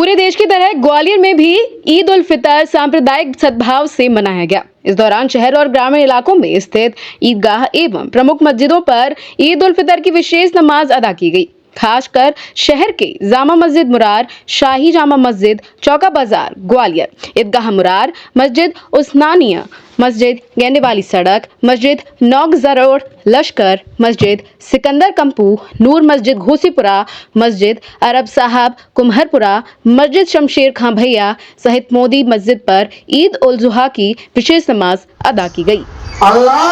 पूरे देश की तरह ग्वालियर में भी ईद उल फितर सांप्रदायिक सद्भाव से मनाया गया। इस दौरान शहर और ग्रामीण इलाकों में स्थित ईदगाह एवं प्रमुख मस्जिदों पर ईद उल फितर की विशेष नमाज अदा की गई। खासकर शहर के जामा मस्जिद मुरार, शाही जामा मस्जिद, चौका बाजार, ग्वालियर, ईदगाह मुरार, मस्जिद उस्मानिया, मस्जिद गेंदे वाली सड़क, मस्जिद नौगजा रोड, लश्कर, मस्जिद सिकंदर कंपू, नूर मस्जिद घोसीपुरा, मस्जिद अरब साहब कुम्हरपुरा, मस्जिद शमशेर खां भैया सहित मोदी मस्जिद पर ईद उल जुहा की विशेष नमाज अदा की गई। अल्लाह